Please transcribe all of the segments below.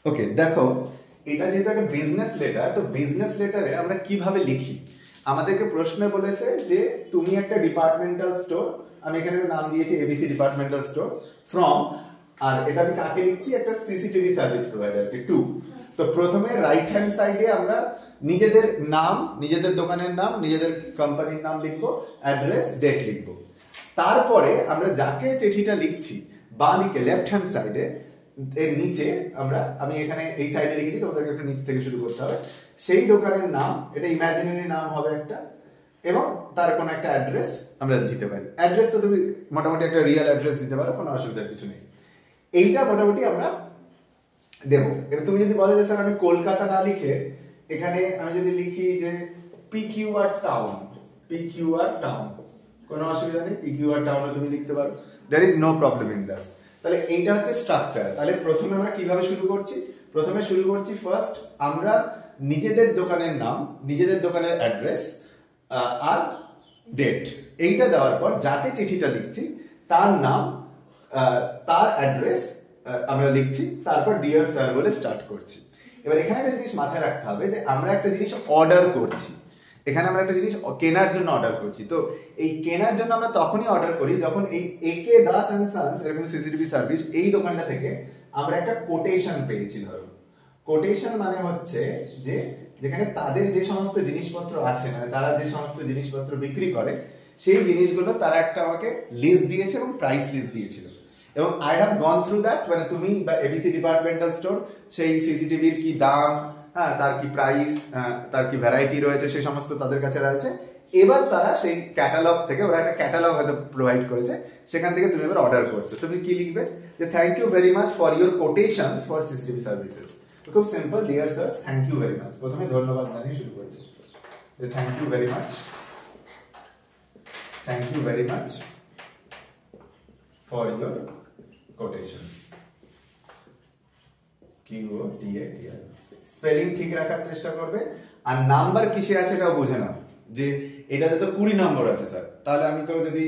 ওকে, দেখো এটা যেহেতু একটা বিজনেস লেটার, তো বিজনেস লেটারে আমরা কিভাবে লিখি? আমাদেরকে প্রশ্নে বলেছে যে তুমি একটা ডিপার্টমেন্টাল স্টোর, আমি এখানে নাম দিয়েছি এবিসি ডিপার্টমেন্টাল স্টোর ফ্রম, আর এটা আমি কাকে লিখছি? একটা সিসিটিভি সার্ভিস প্রোভাইডারকে টু। তো প্রথমে রাইট হ্যান্ড সাইডে আমরা নিজেদের নাম, নিজেদের দোকানের নাম, নিজেদের কোম্পানির নাম লিখবো, অ্যাড্রেস, ডেট লিখবো। তারপরে আমরা যাকে চিঠিটা লিখছি বাঁ দিকে লেফট হ্যান্ড সাইডে এর নিচে আমি এখানে এই সাইডে লিখেছি, তোমাদেরকে একটা নিচ থেকে শুরু করতে হবে। সেই দোকানের নাম, এটা ইমাজিনারি নাম হবে একটা, এবং তার কোনো একটা অ্যাড্রেস আমরা দিতে পারি। অ্যাড্রেস তো তুমি মোটামুটি একটা রিয়েল অ্যাড্রেস দিতে পারো, কোনো অসুবিধার কিছু নেই। এইটা মোটামুটি আমরা দেবো। এবার তুমি যদি বলো যে স্যার আমি কলকাতা না লিখে এখানে আমি যদি লিখি যে পিকিউআর টাউন, পিকিউআর টাউন, কোনো অসুবিধা নেই, পিকিউআর টাউনও তুমি লিখতে পারো, there is no problem in this. তাহলে এইটা হচ্ছে স্ট্রাকচার। তাহলে প্রথমে আমরা কিভাবে শুরু করছি? প্রথমে শুরু করছি ফার্স্ট আমরা নিজেদের দোকানের নাম, নিজেদের দোকানের অ্যাড্রেস আর ডেট, এইটা দেওয়ার পর যাতে চিঠিটা লিখছি তার নাম, তার অ্যাড্রেস আমরা লিখছি, তারপর ডিয়ার স্যার বলে স্টার্ট করছি। এবার এখানে একটা জিনিস মাথায় রাখতে হবে যে আমরা একটা জিনিস অর্ডার করছি, এখানে আমরা একটা জিনিস কেনার জন্য অর্ডার করছি। তো এই কেনার জন্য আমরা তখনই অর্ডার করি যখন এই একে দাস এন্ড সন্স এরকম সিসিটিভি সার্ভিস এই দোকানটা থেকে আমরা একটা কোটেশন পেয়েছি। ধরো কোটেশন মানে হচ্ছে যে যেখানে তাদের যে সমস্ত জিনিসপত্র আছে, মানে তারা যে সমস্ত জিনিসপত্র বিক্রি করে সেই জিনিসগুলো তারা একটা আমাকে লিস্ট দিয়েছে এবং প্রাইস লিস্ট দিয়েছিল, এবং I have gone through that. মানে তুমি বা এবিসি ডিপার্টমেন্টাল স্টোর সেই সিসিটিভির কি দাম, হ্যাঁ তার কি প্রাইস, তার কি ভ্যারাইটি রয়েছে, সেই সমস্ত তাদের কাছে রয়েছে। এবার তারা সেই ক্যাটালগ থেকে, ওরা একটা ক্যাটালগ হয়তো প্রোভাইড করেছে, সেখান থেকে তুমি এবার অর্ডার করছো। তুমি কি লিখবে? যে thank you very much for your quotations for CCTV services. খুব simple, dear sir thank you very much, প্রথমে ধন্যবাদ জানিয়ে শুরু করবে যে thank you very much, thank you very much for your quotations, QOTATL। Spelling ঠিক রাখার চেষ্টা করবে, আর নাম্বার কিসে আছে এটাও বুঝে নাও। যে এটাতে তো 20 নম্বর আছে স্যার, তাহলে আমি তো যদি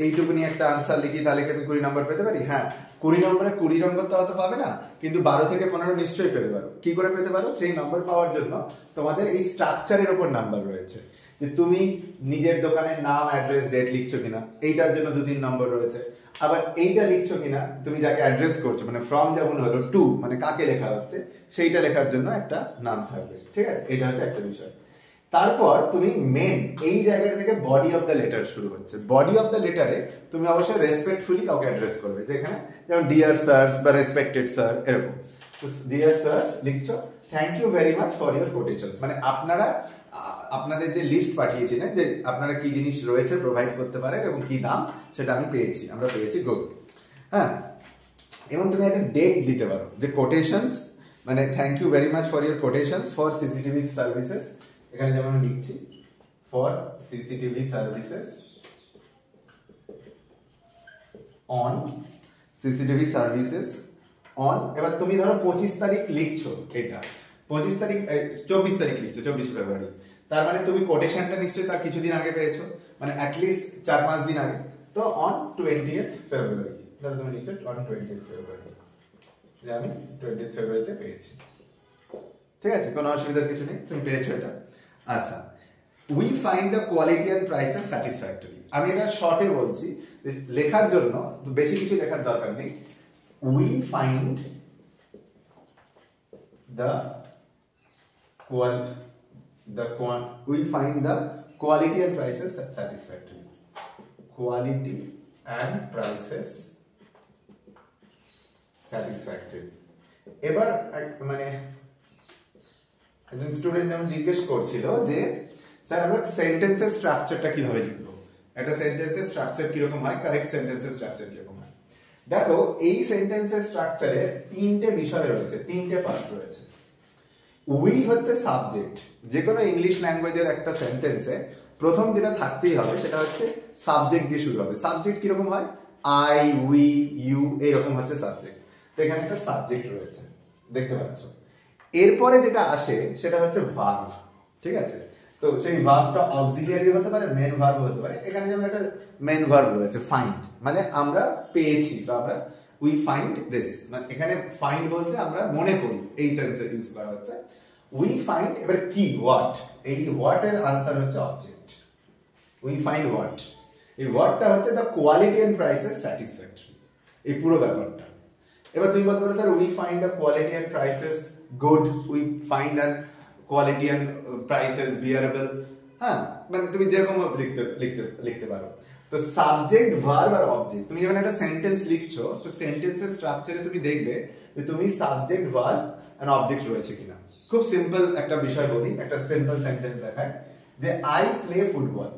এইটুকুনি একটা আনসার লিখি তাহলে কি আমি 20 নম্বর পেতে পারি? হ্যাঁ, 20 নম্বরে 20 নম্বর তো অত পাবে না, কিন্তু 12 থেকে 15 নিশ্চয়ই পেতে পারো। কি করে পেতে পারো? সেই নম্বর পাওয়ার জন্য তোমাদের এই স্ট্রাকচারের উপর নাম্বার রয়েছে, যে তুমি নিজের দোকানের নাম, অ্যাড্রেস, ডেট লিখছো কিনা, এইটার জন্য 2-3 নম্বর রয়েছে। আবার এইটা লিখছো কিনা, তুমি যাকে অ্যাড্রেস করছো, মানে ফ্রম যেমন হলো টু, মানে কাকে লেখা হচ্ছে সেইটা লেখার জন্য একটা নাম থাকবে। ঠিক আছে, এটা হচ্ছে একটা বিষয়। তারপর তুমি মেন এই জায়গা থেকে বডি অফ দ্য লেটার শুরু হচ্ছে। বডি অফ দ্য লেটারে তুমি অবশ্যই রেসপেক্টফুলি কাউকে অ্যাড্রেস করবে, যেখানে যেমন ডিয়ার স্যারস বা রেসপেক্টেড স্যার এরকম। ডিয়ার স্যারস লিখছো, thank you very much for your quotations, মানে আপনারা আপনাদের যে লিস্ট পাঠিয়েছিলেন যে আপনারা কি জিনিস রয়েছে প্রোভাইড করতে পারেন এবং কি দাম, সেটা আমরা পেয়েছি গুড। হ্যাঁ, এবং তুমি একটা ডেট দিতে পারো, যে কোটেশনস মানে thank you very much for your quotations for CCTV services, এখানে যেমন আমি লিখছি for CCTV services on, CCTV services on. এবার তুমি ধরো 25 তারিখ লিখছো, এটা 25 তারিখ 24 তারিখ লিখছো, 24 ফেব্রুয়ারি, তার মানে তুমি কোটেশনটা নিশ্চয়ই তার কিছুদিন আগে পেয়েছো, মানে অ্যাটলিস্ট 4-5 দিন আগে। তো অন 20th ফেব্রুয়ারি, তাহলে তুমি লিখছো অন 20th ফেব্রুয়ারি, যে আমি 20th ফেব্রুয়ারিতে পেয়েছি। ঠিক আছে, কোনো অসুবিধার কিছু নেই, তুমি পেয়েছো এটা। আচ্ছা, we find the quality and prices satisfactory. আমি এটা শর্টে বলছি, লেখার জন্য বেশি কিছু লেখার দরকার নেই। We find the quality and prices satisfactory. Quality and prices satisfactory. এবার মানে একজন স্টুডেন্ট যেমন জিজ্ঞেস করছিল যে স্যার আমরা সেন্টেন্সের স্ট্রাকচারটা কিভাবে লিখবো, একটা সেন্টেন্সের স্ট্রাকচার কিরকম হয়, কারেক্ট সেন্টেন্সের স্ট্রাকচার কিরকম হয়। দেখো এই সেন্টেন্সের স্ট্রাকচারে 3টে বিষয় রয়েছে, 3টে পার্ট রয়েছে। উই হচ্ছে সাবজেক্ট, যে কোনো ইংলিশ ল্যাঙ্গুয়েজের একটা সেন্টেন্সে প্রথম যেটা থাকতেই হবে সেটা হচ্ছে সাবজেক্ট দিয়ে শুরু হবে। সাবজেক্ট কিরকম হয়? আই, উই, ইউ, এইরকম হচ্ছে সাবজেক্ট। তো এখানে একটা সাবজেক্ট রয়েছে, দেখতে পাচ্ছ। এরপরে যেটা আসে সেটা হচ্ছে ভার্ব। ঠিক আছে, তো সেই ভার্বটা অক্সিলিয়ারি হতে পারে, মেন ভার্ব হতে পারে। এখানে যেমন একটা মেন ভার্ব রয়েছে ফাইন্ড, মানে আমরা পেয়েছি বা আমরা উই ফাইন্ড দিস, মানে এখানে ফাইন্ড বলতে আমরা মনে করি, এই সেন্সে ইউজ করা হচ্ছে। উই ফাইন্ড, এবার কি, হোয়াট, এই হোয়াট এর আনসার হচ্ছে অবজেক্ট। উই ফাইন্ড হোয়াট, এই হোয়াটটা হচ্ছে the quality and prices satisfactory, এই পুরো ব্যাপারটা। এবার তুমি বলতে পারো sir we find the quality and prices good, we find the quality and prices bearable. হ্যাঁ, মানে তুমি যেরকম লিখতে পারো। তো সাবজেক্ট, ভার্ব আর অবজেক্ট, তুমি যখন একটা সেন্টেন্স লিখছো তো সেন্টেন্সের স্ট্রাকচারে তুমি দেখবে যে তুমি সাবজেক্ট, ভার্ব আর অবজেক্ট রয়েছে কিনা। খুব সিম্পল একটা বিষয় বলি, একটা সিম্পল সেন্টেন্স দেখায় যে I play football,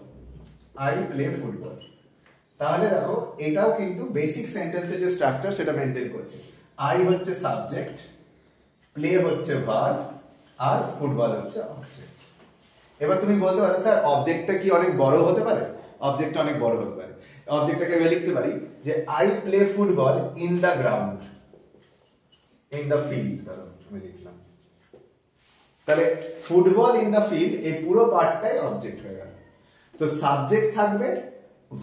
I play football. তাহলে দেখো এটাও কিন্তু বেসিক সেন্টেন্সের যে স্ট্রাকচার সেটা মেনটেন করছে। আই হচ্ছে সাবজেক্ট, প্লে হচ্ছে ভার্ব আর ফুটবল হচ্ছে অবজেক্ট। এবার তুমি বলতে পারো স্যার অবজেক্টটা কি অনেক বড় হতে পারে? অবজেক্টটা অনেক বড় হতে পারে। অবজেক্টটাকে আমি লিখতে পারি যে I play football in the ground, in the field, ধরো আমি লিখলাম। তাহলে ফুটবল ইন দ্য ফিল্ড এই পুরো পার্টটাই অবজেক্ট হয়ে গেল। তো সাবজেক্ট থাকবে,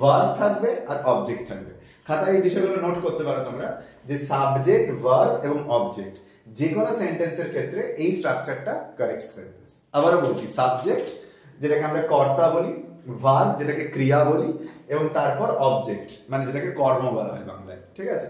ভার্ব থাকবে আর অবজেক্ট থাকবে। খাতায় এই বিষয়গুলো নোট করতে পারো তোমরা যে সাবজেক্ট, ভার্ব এবং অবজেক্ট যে কোনো সেন্টেন্সের ক্ষেত্রে এই স্ট্রাকচারটা কারেক্ট সেন্টেন্স। আবারও বলছি, সাবজেক্ট যেটাকে আমরা কর্তা বলি, ভার্ব যেটাকে ক্রিয়া বলি, এবং তারপর অবজেক্ট মানে যেটাকে কর্ম বলা হয় বাংলায়, ঠিক আছে?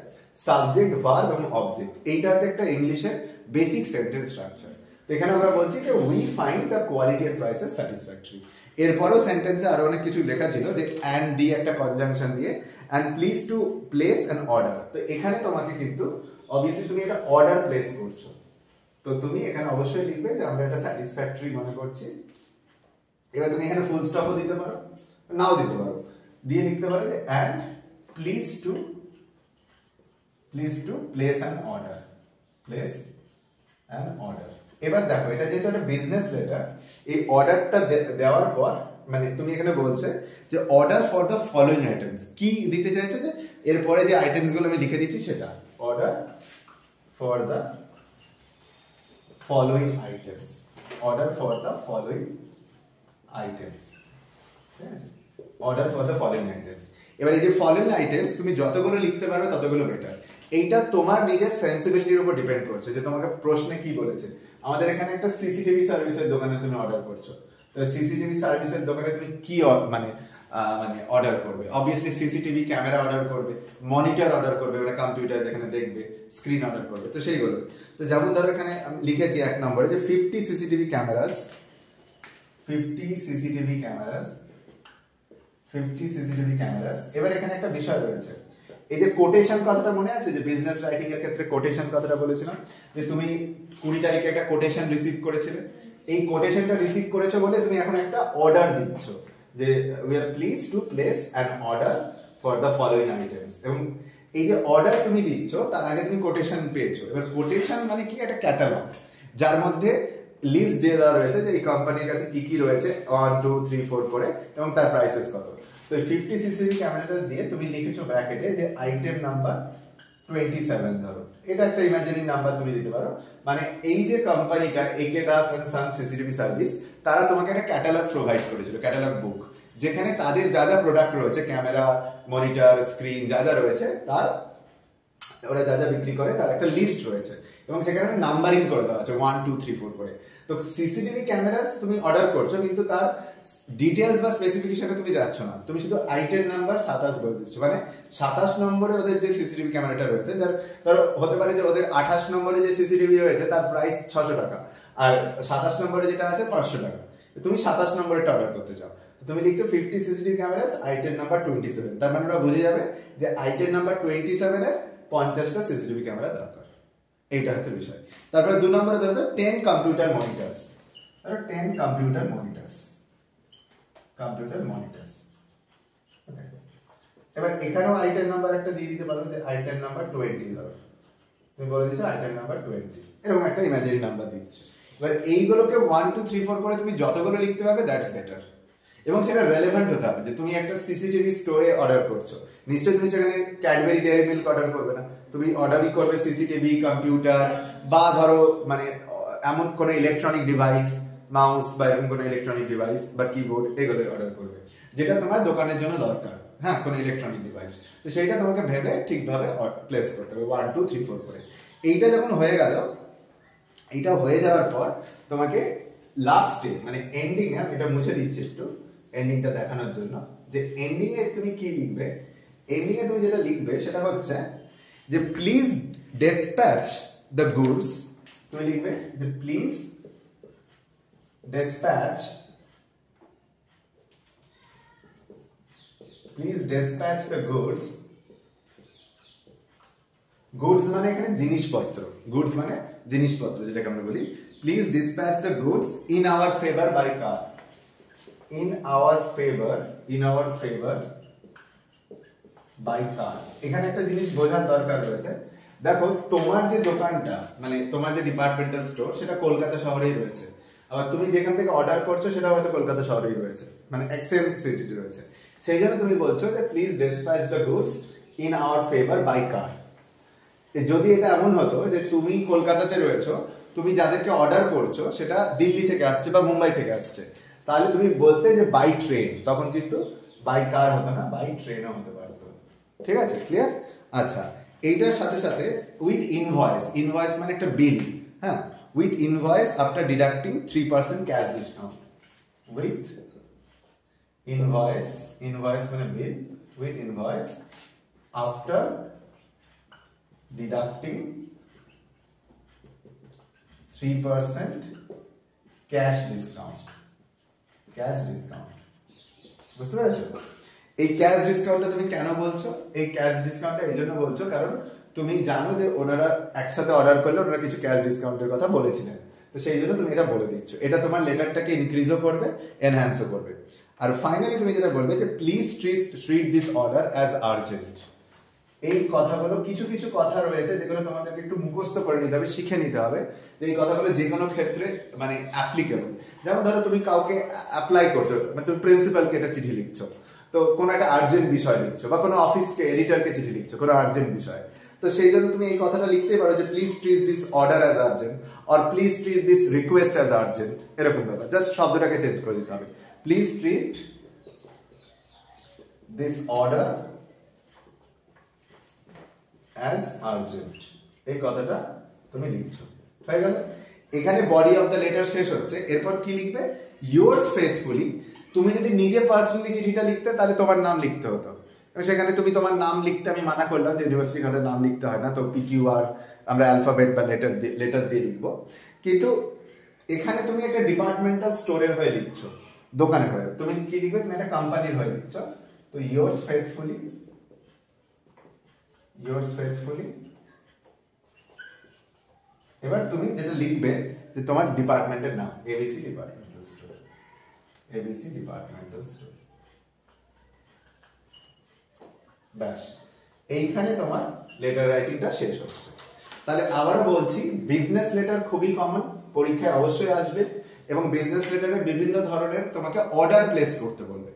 সাবজেক্ট, ভার্ব এবং অবজেক্ট, এইটা হচ্ছে একটা ইংলিশের বেসিক সেন্টেন্স স্ট্রাকচার। তো এখানে আমরা বলছি যে we find the quality and prices satisfactory. এরপরও সেন্টেন্সে আরো অনেক কিছু লেখা ছিল যে অ্যান্ড দিয়ে একটা কনজাংশন দিয়ে and please to place an order. তো এখানে তোমাকে কিন্তু অবভিয়াসলি তুমি একটা অর্ডার প্লেস করছো, তো তুমি এখানে অবশ্যই লিখবে যে আমরা এটা স্যাটিসফ্যাক্টরি মনে করছি। এবার তুমি এখানে ফুল স্টপও দিতে পারো, নাও দিতে পারো, দিয়ে লিখতে পারো যে and please to place an order, place an order. এবার দেখো এটা যেহেতু একটা বিজনেস লেটার, এই অর্ডারটা দেওয়ার পর মানে তুমি এখানে বলছে যে order for the following items, কি দিতে চাইছো যে এরপরে যে আইটেমস গুলো আমি লিখে দিচ্ছি সেটা order for the following items, order for the following items, ঠিক আছে? Order for the following items. এবার এই যে ফলোইং আইটেমস তুমি যতগুলো লিখতে পারবে ততগুলো বেটার। এইটা তোমার নিজের সেন্সিবিলিটির উপর ডিপেন্ড করছে যে তোমাকে প্রশ্নে কি বলেছে। আমাদের এখানে একটা সিসিটিভি সার্ভিসের দোকানে তুমি অর্ডার করছো, তো সিসিটিভি সার্ভিসের দোকানে তুমি কি মানে অর্ডার করবে? অবভিয়াসলি সিসিটিভি ক্যামেরা অর্ডার করবে, মনিটর অর্ডার করবে, মানে কম্পিউটার যেখানে দেখবে, স্ক্রিন অর্ডার করবে, তো সেইগুলো। তো যেমন ধরো এখানে আমি লিখেছি 1 নম্বরে যে 50 CCTV cameras, 50 CCTV cameras, 50 CCTV cameras. এবার এখানে একটা বিষয় রয়েছে, এই যে কোটেশন কথাটা মনে আছে যে বিজনেস রাইটিং এর ক্ষেত্রে কোটেশন কথাটা বলেছিলাম যে তুমি 20 তারিখে একটা কোটেশন রিসিভ করেছিলে। এই কোটেশনটা রিসিভ করেছো বলে তুমি এখন একটা অর্ডার দিচ্ছ যে we R please to place an order for the following items. এবং এই যে অর্ডার তুমি দিচ্ছ তার আগে তুমি কোটেশন পেয়েছো। এবার কোটেশন মানে কি? একটা ক্যাটালগ যার মধ্যে লিস্ট দিয়ে দেওয়া রয়েছে যে এই কোম্পানির কাছে কি কি রয়েছে 1 2 3 4 করে এবং তার প্রাইসেস কত। তো 50 সিসিভি ক্যামেরাটা দিয়ে তুমি লিখেছো ব্র্যাকেটে যে আইটেম নাম্বার 27 ধরো, এটা একটা ইমাজিনারি নাম্বার তুমি দিতে পারো। মানে এই যে কোম্পানিটা A K Das and son CCTV service, তারা তোমাকে একটা ক্যাটালগ প্রোভাইড করেছিল, ক্যাটালগ বুক, যেখানে তাদের যা যা প্রোডাক্ট রয়েছে, ক্যামেরা, মনিটর, স্ক্রিন যা যা রয়েছে, তার ওরা যা যা বিক্রি করে তার একটা লিস্ট রয়েছে এবং সেখানে নাম্বারিং করে দেওয়া আছে 1 2 3 4 করে। তো সিসিটিভি ক্যামেরাস তুমি অর্ডার করছো কিন্তু তার ডিটেইলস বা স্পেসিফিকেশনে তুমি যাচ্ছ না, তুমি শুধু আইটেম নাম্বার 27 বলে দিচ্ছ। মানে 27 নম্বরে ওদের যে সিসিটিভি ক্যামেরাটা রয়েছে, যার ধরো হতে পারে যে ওদের 28 নম্বরে যে সিসিটিভি রয়েছে তার প্রাইস 600 টাকা আর 27 নম্বরে যেটা আছে 500 টাকা, তুমি 27 নম্বরটা অর্ডার করতে চাও, তো তুমি লিখছো 50 সিসিটিভি ক্যামেরাস আইটেম নাম্বার 27। তার মানে ওরা বুঝে যাবে যে আইটেম নাম্বার 27 এর 50টা সিসিটিভি ক্যামেরা দরকার, এইটা হচ্ছে বিষয়। তারপরে 2 নম্বরে ধরো 10 কম্পিউটার মনিটরস, ধরো 10 কম্পিউটার মনিটরস, কম্পিউটার মনিটরস। এবার এখানেও আইটেম নাম্বার একটা দিয়ে দিতে পারো যে আইটেম নাম্বার 20 ধরো, তুমি বলে দিছো আইটেম নাম্বার 20, এরকম একটা ইমাজিনারি নাম্বার দিয়ে দিচ্ছ। এবার এইগুলোকে 1 2 3 4 করে তুমি যতগুলো লিখতে পারবে দ্যাটস বেটার। এবং সেটা রেলেভেন্ট হতে হবে যে তুমি একটা সিসিটিভি স্টোরে অর্ডার করছো, নিশ্চয়ই তুমি সেখানে ক্যাডবেরি ডেয়ারি মিল্ক অর্ডার করবে না, তুমি অর্ডারই করবে সিসিটিভি, কম্পিউটার বা ধরো মানে এমন কোনো ইলেকট্রনিক ডিভাইস, মাউস বা এরকম কোনো ইলেকট্রনিক ডিভাইস বা কিবোর্ড, এগুলো অর্ডার করবে যেটা তোমার দোকানের জন্য দরকার। হ্যাঁ, কোনো ইলেকট্রনিক ডিভাইস। তো সেইটা তোমাকে ভেবে ঠিকভাবে প্লেস করতে হবে 1 2 3 4 করে। এইটা যখন হয়ে গেল, এইটা হয়ে যাওয়ার পর তোমাকে লাস্টে মানে এন্ডিং এ, এটা মুছে দিচ্ছি একটু এন্ডিংটা দেখানোর জন্য, যে এন্ডিং এ তুমি কি লিখবে। এন্ডিং এ তুমি যেটা লিখবে সেটা হচ্ছে যে প্লিজ ডিসপ্যাচ দ্য গুডস। তুমি লিখবে যে please dispatch, please dispatch the goods. Goods মানে এখানে জিনিসপত্র, গুডস মানে জিনিসপত্র যেটাকে আমরা বলি। Please dispatch the goods in our favour by car. In our favour, in our favour by car. এখানে একটা জিনিস বোঝার দরকার রয়েছে। দেখো তোমার যে দোকানটা মানে তোমার যে ডিপার্টমেন্টাল স্টোর সেটা কলকাতা শহরেই রয়েছে, আবার তুমি যেখান থেকে অর্ডার করছো সেটা হয়তো কলকাতা শহরেই রয়েছে, মানে সেম সিটিতে রয়েছে। সেই জন্য তুমি বলছো যে please dispatch the goods in our favour by car. যদি এটা এমন হতো যে তুমি কলকাতাতে রয়েছো, তুমি যাদেরকে অর্ডার করছো সেটা দিল্লি থেকে আসছে বা মুম্বাই থেকে আসছে, তাহলে তুমি বলতে যে বাই ট্রেন, তখন কিন্তু বাই কার হতো না, বাই ট্রেনও হতে পারতো। ঠিক আছে, ক্লিয়ার? আচ্ছা, এইটার সাথে সাথে উইথ ইনভয়েস, ইনভয়েস মানে একটা বিল, হ্যাঁ, with invoice after deducting 3% cash discount. With invoice, invoice মানে bill, with invoice after deducting 3% cash discount. Cash discount, বুঝতে পেরেছো? এই ক্যাশ ডিসকাউন্টটা তুমি কেন বলছো? এই ক্যাশ ডিসকাউন্টটা এই জন্য বলছো কারণ তুমি জানো যে ওনারা একসাথে অর্ডার করলে ওনারা কিছু ক্যাশ ডিসকাউন্টের কথা বলেছিলেন, তো সেই জন্য তুমি এটা বলে দিচ্ছ। এটা তোমার লেটারটাকে ইনক্রিজও করবে, এনহ্যান্সও করবে। আর ফাইনালি তুমি যেটা বলবে যে please treat this order as urgent. এই কথাগুলো, কিছু কিছু কথা রয়েছে যেগুলো তোমাদেরকে একটু মুখস্থ করে নিতে হবে, শিখে নিতে হবে, যে এই কথাগুলো যে কোনো ক্ষেত্রে মানে অ্যাপ্লিকেবল। যেমন ধরো তুমি কাউকে অ্যাপ্লাই করছো, মানে তুমি প্রিন্সিপালকে একটা চিঠি লিখছো, তো কোনো একটা আর্জেন্ট বিষয় লিখছো, বা কোনো অফিসকে এডিটরকে চিঠি লিখছো কোনো আর্জেন্ট বিষয়, তো সেই জন্য তুমি এই কথাটা লিখতেই পারো যে please treat this order as urgent, or please treat this request as urgent, এরকম ব্যাপার। জাস্ট শব্দটাকে চেঞ্জ করে দিতে হবে। Please treat this order as urgent, এই কথাটা তুমি লিখছো, হয়ে গেল। এখানে বডি অফ দ্য লেটার শেষ হচ্ছে। এরপর কি লিখবে? Yours faithfully. তুমি যদি নিজে পার্সোনালি চিঠিটা লিখতে তাহলে তোমার নাম লিখতে হতো, সেখানে তুমি তোমার নাম লিখতে আমি মানা করলাম যে ইউনিভার্সিটি খাতে নাম লিখতে হয় না, তো PQR আমরা অ্যালফাবেট বা লেটার দিয়ে লিখবো। কিন্তু এখানে তুমি একটা ডিপার্টমেন্টাল স্টোরের হয়ে লিখছো, দোকানের হয়ে। তুমি কি লিখবে? তুমি একটা কোম্পানির হয়ে লিখছো, তো ইয়োর্স ফেথফুলি, yours faithfully। এবার তুমি যেটা লিখবে যে তোমার ডিপার্টমেন্টের নাম, ABC departmental store, ABC departmental store. ব্যাস, এইখানে তোমার লেটার রাইটিংটা শেষ হচ্ছে। তাহলে আবার বলছি, বিজনেস লেটার খুবই কমন, পরীক্ষায় অবশ্যই আসবে, এবং বিজনেস লেটারে বিভিন্ন ধরনের তোমাকে অর্ডার প্লেস করতে বলবে,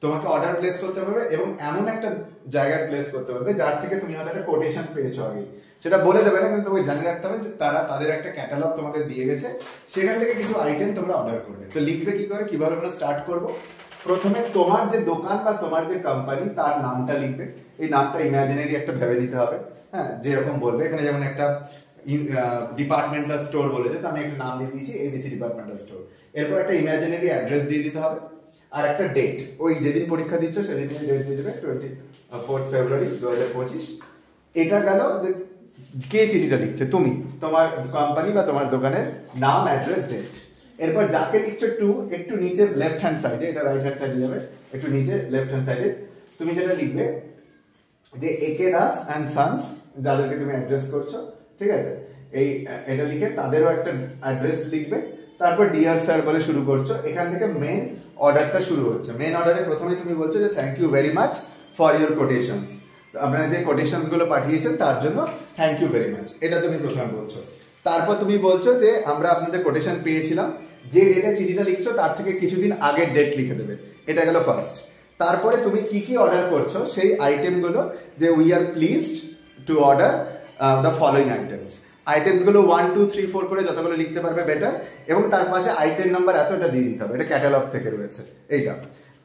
তোমাকে অর্ডার প্লেস করতে হবে, এবং এমন একটা জায়গায় প্লেস করতে হবে যার থেকে তুমি হয়তো একটা কোটেশন পেয়েছো আগে, সেটা বলে দেবে না, কিন্তু তোমাকে জানিয়ে রাখতে হবে যে তারা তাদের একটা ক্যাটালগ তোমাদের দিয়ে গেছে, সেখান থেকে কিছু আইটেম তোমরা অর্ডার করবে। তো লিখবে কি করে, কিভাবে আমরা স্টার্ট করব? প্রথমে তোমার যে দোকান বা তোমার যে কোম্পানি তার নামটা লিখবে। এই নামটা ইমাজিনারি একটা ভেবে নিতে হবে, হ্যাঁ, যেরকম বলবে। এখানে যেমন একটা ডিপার্টমেন্টাল স্টোর বলেছে, তো আমি একটা নাম দিয়ে দিয়েছি ABC ডিপার্টমেন্টাল স্টোর। এরপর একটা ইমাজিনারি অ্যাড্রেস দিয়ে দিতে হবে, আর একটা ডেট, ওই যেদিন পরীক্ষা দিচ্ছ সেদিন ডেট দিয়ে দেবে, 24 ফেব্রুয়ারি 2025। এটা গেল যে কে চিঠিটা লিখছে, তুমি, তোমার কোম্পানি বা তোমার দোকানের নাম, অ্যাড্রেস, ডেট। এরপর যাকে লিখছো টু, একটু নিচে লেফট হ্যান্ড সাইডে, এটা রাইট হ্যান্ড সাইডে যাবে, একটু নিচে লেফট হ্যান্ড সাইডে তুমি যেটা লিখবে যে AK দাস অ্যান্ড সন্স, যাদেরকে তুমি অ্যাড্রেস করছো, ঠিক আছে, এই এটা লিখে তাদেরও একটা অ্যাড্রেস লিখবে। তারপর ডিয়ার স্যার বলে শুরু করছো, এখান থেকে মেন অর্ডারটা শুরু হচ্ছে। মেন অর্ডারে প্রথমে তুমি বলছো যে thank you very much for your quotations, আপনারা যে কোটেশনস গুলো পাঠিয়েছেন তার জন্য থ্যাংক ইউ ভেরি মাচ, এটা তুমি প্রথমে বলছো। তারপর তুমি বলছো যে আমরা আপনাদের কোটেশন পেয়েছিলাম, যে ডেটে চিঠিটা লিখছো তার থেকে কিছুদিন আগের ডেট লিখে দেবে, এটা গেল ফার্স্ট। তারপরে তুমি কি কি অর্ডার করছো সেই আইটেমগুলো, যে we are pleased to order the following items. আইটেমসগুলো 1 2 3 4 করে যতগুলো লিখতে পারবে বেটার, এবং তার পাশে আইটেম নাম্বার এতটা দিয়ে দিতে হবে, এটা ক্যাটালগ থেকে রয়েছে এইটা।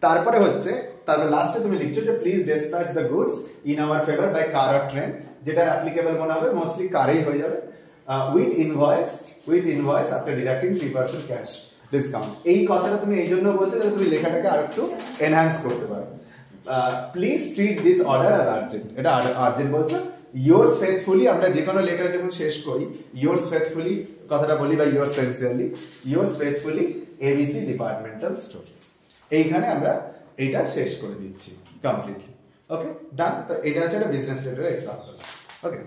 তারপরে হচ্ছে তারপর লাস্টে তুমি লিখছো যে please dispatch the goods in our favour by car or train, যেটা অ্যাপ্লিকেবল মনে হবে, মোস্টলি কারেই হয়ে যাবে, with invoice after deducting 3% cash discount. এই কথাটা তুমি এই জন্য বলছো যে তুমি লেখাটাকে আরেকটু এনহ্যান্স করতে পারো। Please treat this order as urgent, এটা আর্জেন্ট বলছো। yours faithfully, আমরা যে কোনো লেটার যখন শেষ করি yours faithfully কথাটা বলি বা yours sincerely, yours faithfully ABC departmental store. এইখানে আমরা এইটা শেষ করে দিচ্ছি কমপ্লিটলি। ওকে, ডান। তো এটা হচ্ছে একটা বিজনেস লেটারের এক্সাম্পল। ওকে।